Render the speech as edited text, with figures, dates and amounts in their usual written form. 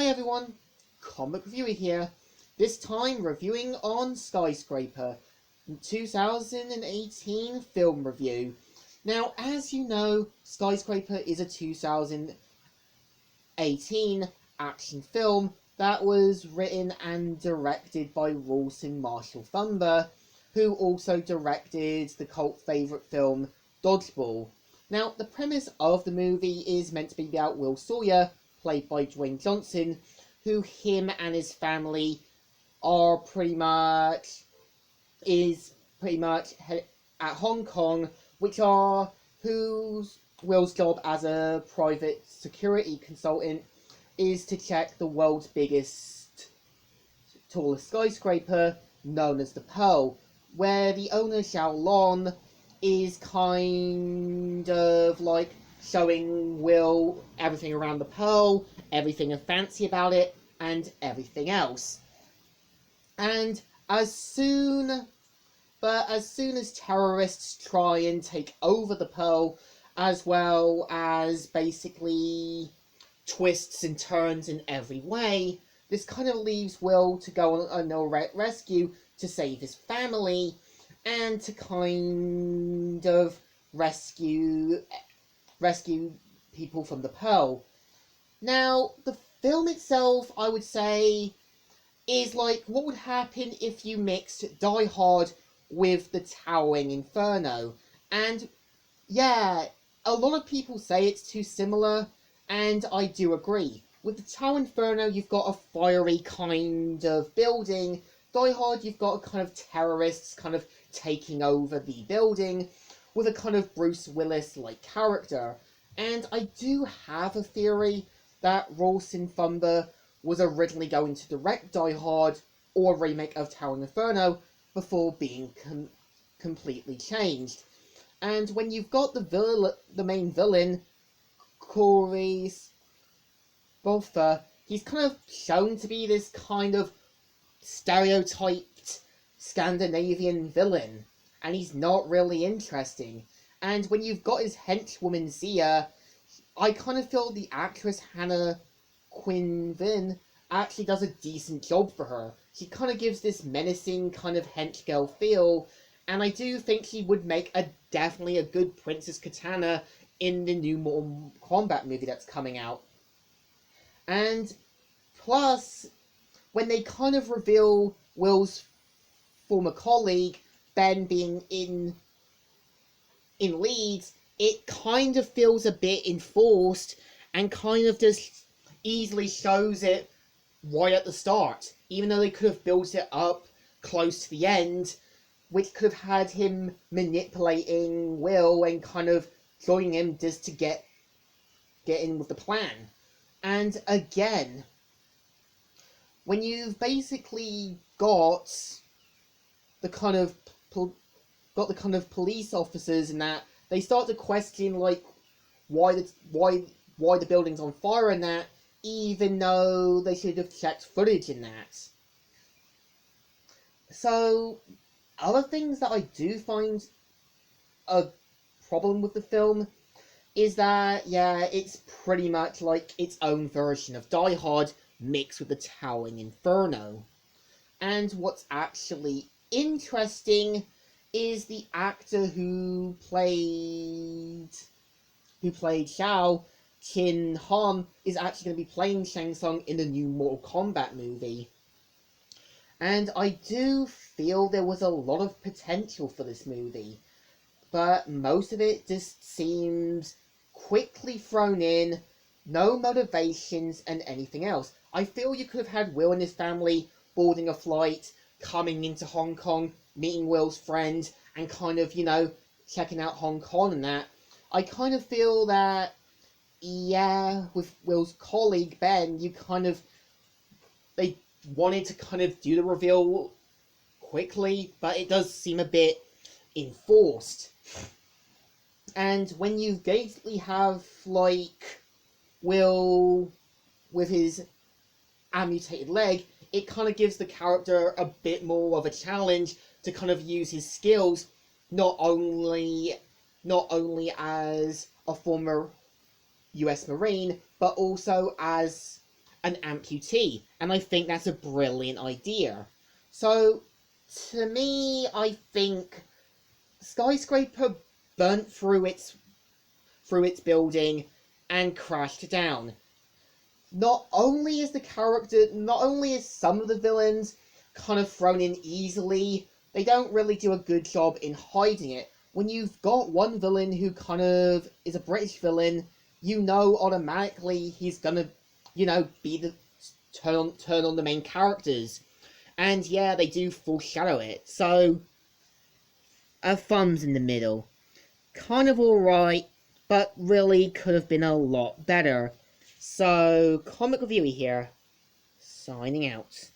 Hi everyone, Comic Reviewer here, this time reviewing on Skyscraper, 2018 film review. Now, as you know, Skyscraper is a 2018 action film that was written and directed by Rawson Marshall Thumber, who also directed the cult favourite film Dodgeball. Now, the premise of the movie is meant to be about Will Sawyer, played by Dwayne Johnson, who him and his family are pretty much at Hong Kong, whose Will's job as a private security consultant is to check the world's biggest, tallest skyscraper, known as the Pearl, where the owner Xiao Lon is kind of like showing Will everything around the Pearl, everything fancy about it, and everything else. And as soon as terrorists try and take over the Pearl, as well as basically twists and turns in every way, this kind of leaves Will to go on a rescue to save his family, and to kind of rescue people from the Pearl. Now, the film itself, I would say, is like what would happen if you mixed Die Hard with the Towering Inferno. And yeah, a lot of people say it's too similar, and I do agree. With the Towering Inferno, you've got a fiery kind of building. Die Hard, you've got a kind of terrorists kind of taking over the building with a kind of Bruce Willis-like character. And I do have a theory that Rawson Thumber was originally going to direct Die Hard or a remake of Towering Inferno before being completely changed. And when you've got the main villain, Corey Botha, he's kind of shown to be this kind of stereotyped Scandinavian villain, and he's not really interesting. And when you've got his henchwoman Zia, I kind of feel the actress Hannah Quinn actually does a decent job for her. She kind of gives this menacing kind of hench girl feel, and I do think she would make definitely a good Princess Katana in the new Mortal Kombat movie that's coming out. And plus, when they kind of reveal Will's former colleague, Ben, being in Leeds, it kind of feels a bit enforced and kind of just easily shows it right at the start, even though they could have built it up close to the end, which could have had him manipulating Will and kind of joining him just to get in with the plan. And again, when you've basically got the kind of police officers and that, they start to question like why the building's on fire and that, even though they should have checked footage in that. So, other things that I do find a problem with the film is that, yeah, it's pretty much like its own version of Die Hard mixed with the Towering Inferno. And what's actually interesting is the actor who played Xiao, Chin Han, is actually going to be playing Shang Tsung in the new Mortal Kombat movie. And I do feel there was a lot of potential for this movie, but most of it just seems quickly thrown in, no motivations and anything else. I feel you could have had Will and his family boarding a flight, coming into Hong Kong, meeting Will's friend, and kind of, checking out Hong Kong and that. I kind of feel that, yeah, with Will's colleague, Ben, they wanted to kind of do the reveal quickly, but it does seem a bit enforced. And when you basically have, like, Will with his amputated leg, it kind of gives the character a bit more of a challenge to kind of use his skills, not only as a former US Marine, but also as an amputee, and I think that's a brilliant idea. So, to me, I think Skyscraper burnt through its building and crashed down. Not only is some of the villains kind of thrown in easily, they don't really do a good job in hiding it. When you've got one villain who kind of is a British villain, you know automatically he's gonna, be the turn on the main characters. And yeah, they do foreshadow it. So, a thumbs in the middle. Kind of alright, but really could have been a lot better. So, Comic Reviewer here, signing out.